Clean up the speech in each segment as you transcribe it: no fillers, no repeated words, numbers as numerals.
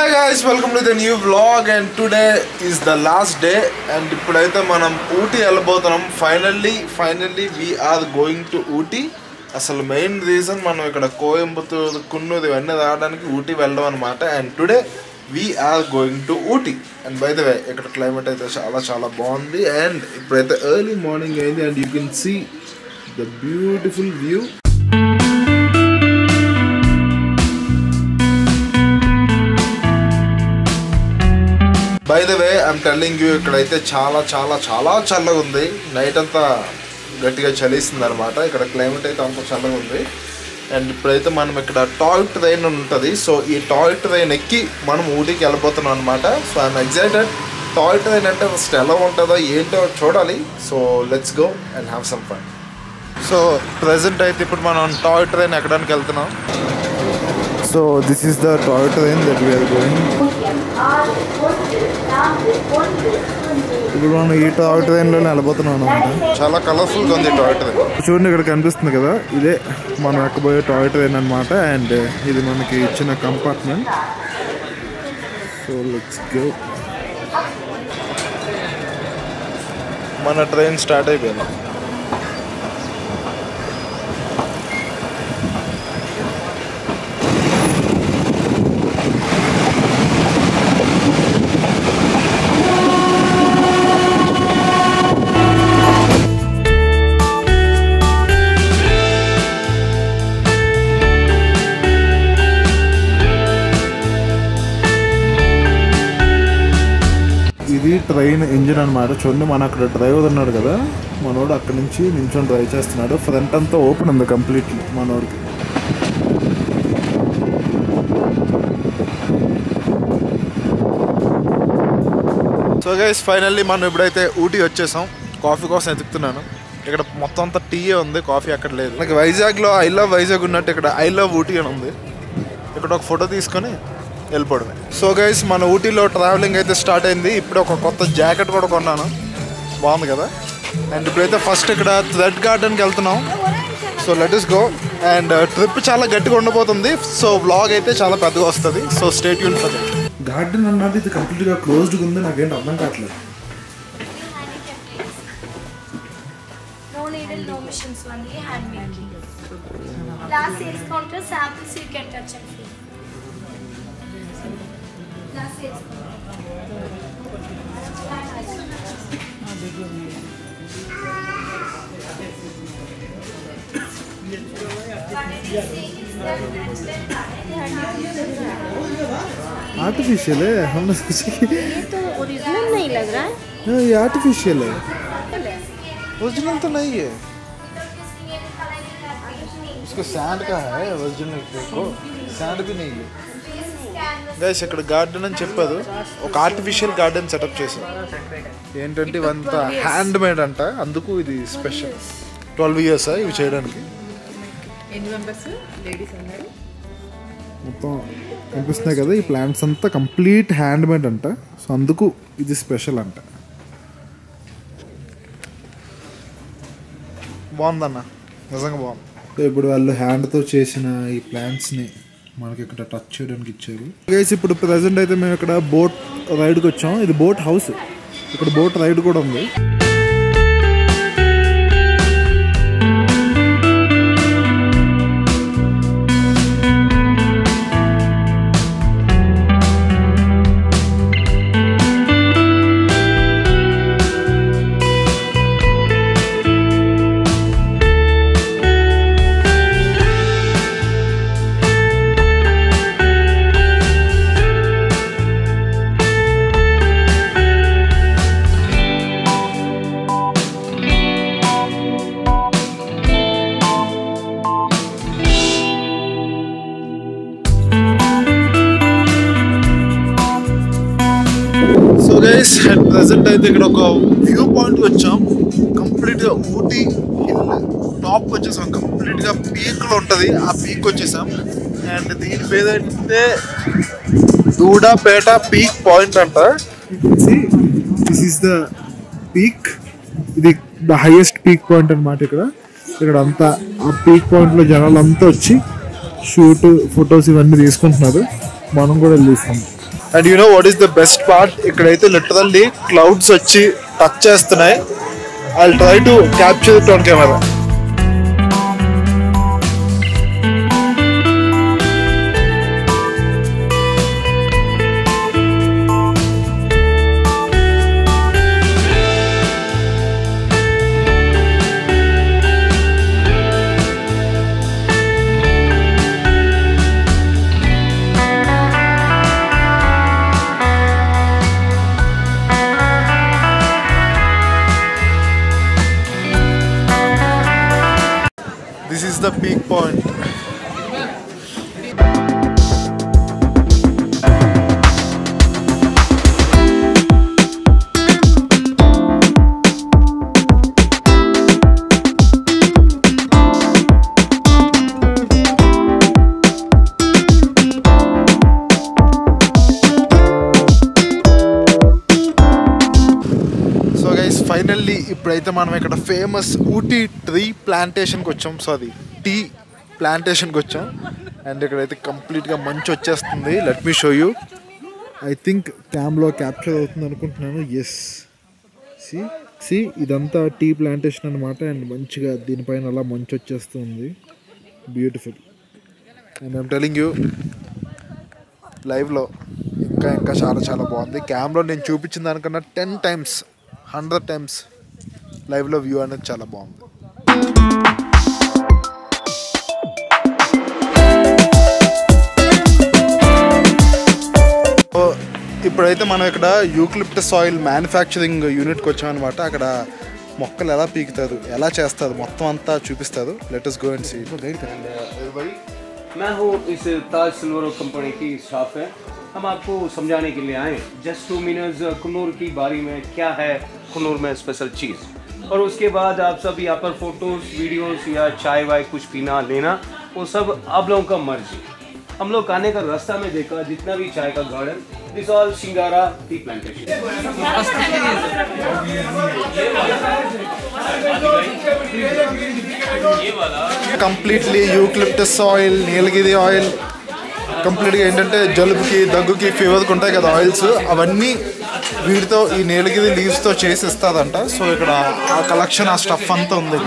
Hi guys, welcome to the new vlog and today is the last day and ipudaithe manam Ooty velbothunam. Finally we are going to Ooty. Asalu main reason manam ikkada Coimbatore Kunnur ivanni raadaniki Ooty veldam anamata and today we are going to Ooty. And by the way, ikkada climate aithe chaala baagundi and ipudaithe early morning ayindi and you can see the beautiful view. By the way, I'm telling you, ikkadaithe chaala challaga undi. Night anta gatiga chalisindi anamata. Ikkada climate aithe anta challaga undi. And ipudaithe manam ikkada toy train untadi. So ee toy train ekki manam Ooty ki velbothunam anamata. So I'm excited. Toy train ante first ela untado ento chodali. So let's go and have some fun. So present aithe ippudu manam toy train ekkadaniki veltunam. So this is the toy train that we are going. ఇప్పుడు మనం ఈ toy ట్రైన్లో వెళ్ళబోతున్నాం అనమాట. చాలా కలర్ఫుల్గా ఉంది toy train. చూడండి ఇక్కడ కనిపిస్తుంది కదా, ఇదే మనం ఎక్కబోయే టాయ్ ట్రైన్ అనమాట. అండ్ ఇది మనకి ఇచ్చిన కంపార్ట్మెంట్. So let's go. మన ట్రైన్ స్టార్ట్ అయిపోయింది. ఇది ట్రైన్ ఇంజిన్ అనమాట. చూడండి, మన అక్కడ డ్రైవర్ ఉన్నాడు కదా, మనోడు అక్కడ నుంచి నించొని డ్రైవ్ చేస్తున్నాడు. ఫ్రంట్ అంతా ఓపెన్ ఉంది కంప్లీట్లీ మనోడికి. సో గైస్, ఫైనల్లీ మనం ఇప్పుడైతే ఊటీ వచ్చేసాం. కాఫీ కోసం ఎతుకుతున్నాను. ఇక్కడ మొత్తం అంతా టీయే ఉంది, కాఫీ అక్కడ లేదు. నాకు వైజాగ్లో ఐ లవ్ వైజాగ్ ఉన్నట్టు ఇక్కడ ఐ లవ్ ఊటీ అని ఉంది. ఇక్కడ ఒక ఫోటో తీసుకొని వెళ్ళిపోవడమే. సో గైస్, మన ఊటీలో ట్రావెలింగ్ అయితే స్టార్ట్ అయింది. ఇప్పుడు ఒక కొత్త జాకెట్ కూడా కొన్నాను, బాగుంది కదా. అండ్ ఇప్పుడైతే ఫస్ట్ ఇక్కడ థ్రెడ్ గార్డెన్కి వెళ్తున్నాం. So let us go. And trip చాలా గట్టిగా ఉండబోతుంది. సో వ్లాగ్ అయితే చాలా పెద్దగా వస్తుంది. So stay tune for that. Garden అన్నది ఇది కంప్లీట్గా క్లోజ్డ్గా ఉంది, నాకేంటి అర్థం కావట్లేదు. No needle, no machines, only hand making. Last sales counter samples you can touch and feel. Last sales counter. Artificial है, हमने सोचा कि ये तो ओरिजिनल नहीं लग रहा है. ये आर्टिफिशियल है, ओरिजिनल तो नहीं है. इसको सैंड का है, ओरिजिनल को सैंड भी नहीं है. గైస్, ఇక్కడ గార్డెన్ అని చెప్పదు, ఒక ఆర్టిఫిషియల్ గార్డెన్ సెటప్ చేశారు. ఏంటంటే ఇవంతా హ్యాండ్ మేడ్ అంట, అందుకు ఇది స్పెషల్. 12 years ఇవి చేయడానికి. మొత్తం కనిపిస్తున్నాయి కదా, ఈ ప్లాంట్స్ అంతా కంప్లీట్ హ్యాండ్ మేడ్ అంట. సో అందుకు ఇది స్పెషల్ అంట. బాగుందన్న, నిజంగా బాగుంది. సో ఇప్పుడు వాళ్ళు హ్యాండ్తో చేసిన ఈ ప్లాంట్స్ని మనకి ఇక్కడ టచ్ చేయడానికి ఇచ్చారు. గైస్, ఇప్పుడు ప్రజెంట్ అయితే మేము ఇక్కడ బోట్ రైడ్కి వచ్చాం. ఇది బోట్ హౌస్, ఇక్కడ బోట్ రైడ్ కూడా ఉంది. సో గైస్, అట్ ప్రెసెంట్ అయితే ఇక్కడ ఒక వ్యూ పాయింట్ వచ్చాం. కంప్లీట్గా ఊటీ హిల్ టాప్ వచ్చేసాం. కంప్లీట్గా పీక్లో ఉంటుంది, ఆ పీక్ వచ్చేసాం. అండ్ దీని పేరు అయితే దూడాపేట పీక్ పాయింట్ అంట. దిస్ ఈస్ ద పీక్, ఇది ద హైయెస్ట్ పీక్ పాయింట్ అనమాట. ఇక్కడ అంతా ఆ పీక్ పాయింట్లో జనాలు అంతా వచ్చి షూట్ ఫొటోస్ ఇవన్నీ తీసుకుంటున్నారు. మనం కూడా వెళ్ళి తీసుకుంటాం. And you know what is the best part, ఇక్కడైతే లిటరల్లీ క్లౌడ్స్ వచ్చి టచ్ చేస్తున్నాయి. I will try to capture it on camera. This is the peak point. Finally ఇప్పుడైతే మనం ఇక్కడ ఫేమస్ ఊటీ ట్రీ ప్లాంటేషన్కి వచ్చాం. సారీ, టీ ప్లాంటేషన్కి వచ్చాం. అండ్ ఇక్కడైతే కంప్లీట్గా మంచి వచ్చేస్తుంది. Let me show you. I think క్యామ్లో క్యాప్చర్ అవుతుంది అనుకుంటున్నాను. ఎస్, సి ఇదంతా టీ ప్లాంటేషన్ అనమాట. అండ్ మంచిగా దీనిపైన అలా మంచి వచ్చేస్తుంది. Beautiful. And I'm telling you, లైవ్లో ఇంకా చాలా చాలా బాగుంది. క్యామ్లో నేను చూపించిన దానికన్నా 10 times 100 times లైవ్లో వ్యూ అనేది చాలా బాగుంది. ఇప్పుడైతే మనం ఇక్కడ యూక్లిప్టస్ ఆయిల్ మ్యానుఫ్యాక్చరింగ్ యూనిట్కి వచ్చామన్నమాట. అక్కడ మొక్కలు ఎలా పీకుతారు, ఎలా చేస్తారు, మొత్తం అంతా చూపిస్తారు. Let us go and see. मैं हूँ इस ताज सिल्वर कंपनी की स्टाफ है. हम आपको समझाने के लिए आए जस्ट 2 minutes कुन्नूर की बारी में क्या है कुन्नूर में स्पेशल चीज़, और उसके बाद आप सब यहाँ पर फोटोज़ वीडियोस या चाय वाय कुछ पीना लेना वो सब आप लोगों का मर्जी. हम लोग आने का रास्ता में देखा जितना भी चाय का garden, this all Shingara tea plantation. Completely eucalyptus oil, Nilgiri oil, కంప్లీట్గా ఏంటంటే జలుబుకి, దగ్గుకి, ఫీవర్కి ఉంటాయి కదా ఆయిల్స్, అవన్నీ వీటితో ఈ నీలగిరి లీవ్స్తో చేసి ఇస్తుందంట. సో ఇక్కడ ఆ కలెక్షన్, ఆ స్టఫ్ అంతా ఉంది.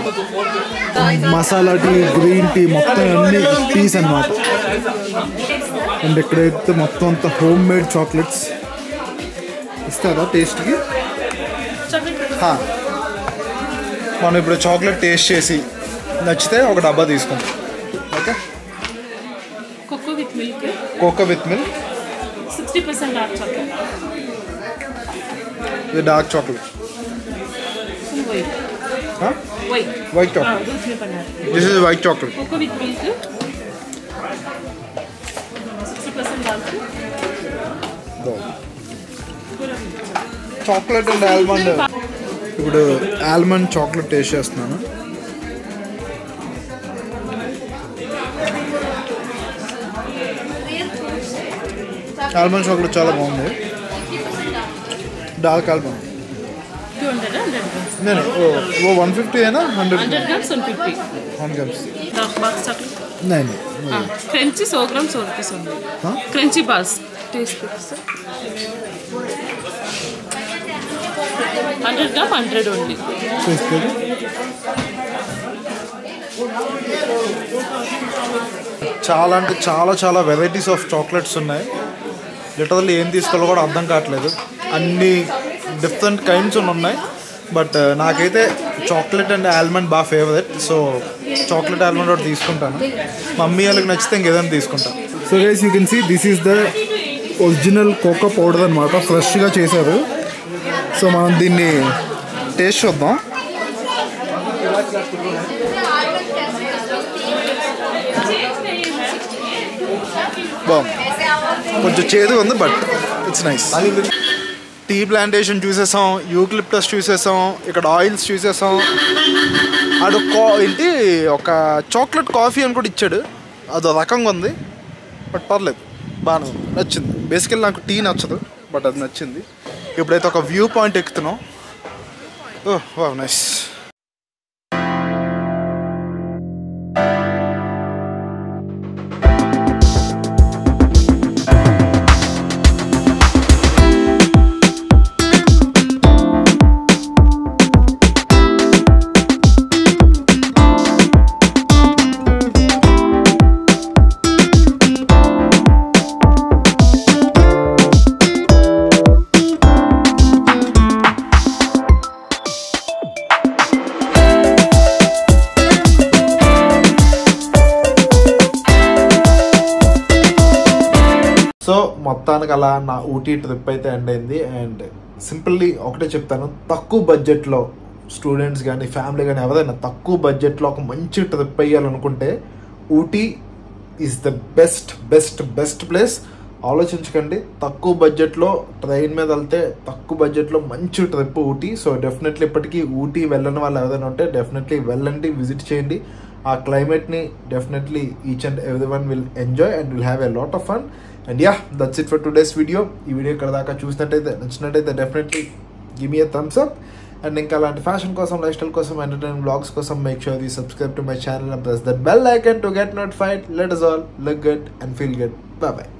మసాలా టీ, గ్రీన్ టీ, మొత్తం అన్ని టీస్ అన్నమాట. అండ్ ఇక్కడైతే మొత్తం అంతా హోమ్ మేడ్ చాక్లెట్స్ ఇస్తారా టేస్ట్కి? మనం ఇప్పుడు చాక్లెట్ టేస్ట్ చేసి నచ్చితే ఒక డబ్బా తీసుకుంటాం. Okay, cocoa with milk, 60% dark chocolate. ఇది dark chocolate, white chocolate. This is white chocolate. Cocoa with milk, 60% dark chocolate and almond. ఇప్పుడు ఆల్మండ్ చాక్లెట్ టేస్ట్ చేస్తున్నాను. ఆల్మండ్ చాక్లెట్ చాలా బాగుంది. డార్క్ ఆల్మండ్ 200 नहीं वो 150 है ना, 100 grams 150. 1 grams dark bark chocolate नहीं क्रंची 100 ग्राम 100 रुपीस ఉంది. Crunchy balls taste sir 100 gram 100 only. చాలా అంటే చాలా వెరైటీస్ ఆఫ్ చాక్లెట్స్ ఉన్నాయి. లిటరల్లీ ఏం తీసుకోవాలో కూడా అర్థం కావట్లేదు. అన్ని డిఫరెంట్ కైండ్స్ ఉన్నాయి. బట్ నాకైతే చాక్లెట్ అండ్ ఆల్మండ్ బాగా ఫేవరెట్. సో చాక్లెట్ ఆల్మండ్ ఒకటి తీసుకుంటాను. మమ్మీ వాళ్ళకి నచ్చితే ఇంకేదైనా తీసుకుంటాను. So guys you can see this is the original cocoa powder అనమాట. ఫ్రెష్గా చేశారు. సో మనం దీన్ని టేస్ట్ చూద్దాం. బాగుంది, కొంచెం చేదుగా ఉంది but it's nice. Tea plantation చూసేసాం, యూక్లిప్టస్ చూసేసాం, ఇక్కడ ఆయిల్స్ చూసేసాం. అడు ఏంటి ఒక చాక్లెట్ కాఫీ అని కూడా ఇచ్చాడు. అదో రకంగా ఉంది బట్ పర్లేదు, బాగానే ఉంది, నచ్చింది. బేసికల్లీ నాకు టీ నచ్చదు బట్ అది నచ్చింది. ఇప్పుడైతే ఒక వ్యూ పాయింట్ ఎక్కుతున్నాం. ఓహ్ వావ్, నైస్. మొత్తానికి అలా నా ఊటీ ట్రిప్ అయితే ఎండ్ అయింది. అండ్ సింపుల్లీ ఒకటే చెప్తాను, తక్కువ బడ్జెట్లో స్టూడెంట్స్ కానీ ఫ్యామిలీ కానీ ఎవరైనా తక్కువ బడ్జెట్లో ఒక మంచి ట్రిప్ అయ్యాలనుకుంటే Ooty is the best best best place. ఆలోచించకండి, తక్కువ బడ్జెట్లో ట్రైన్ మీద వెళ్తే తక్కువ బడ్జెట్లో మంచి ట్రిప్ ఊటీ. సో డెఫినెట్లీ ఇప్పటికీ ఊటీ వెళ్ళని వాళ్ళు ఎవరైనా ఉంటే డెఫినెట్లీ వెళ్ళండి, విజిట్ చేయండి. ఆ క్లైమేట్ని definitely each and every one will enjoy and will have a lot of fun. And yeah, that's it for today's video. ఈ వీడియో ఇక్కడ దాకా చూసినట్టయితే నచ్చినట్టయితే definitely give me a thumbs up. And ఇంకా అలాంటి ఫ్యాషన్ కోసం, లైఫ్ స్టైల్ కోసం, entertainment blogs కోసం make sure you subscribe to my channel and press that bell icon to get notified. Let us all look good and feel good. Bye bye.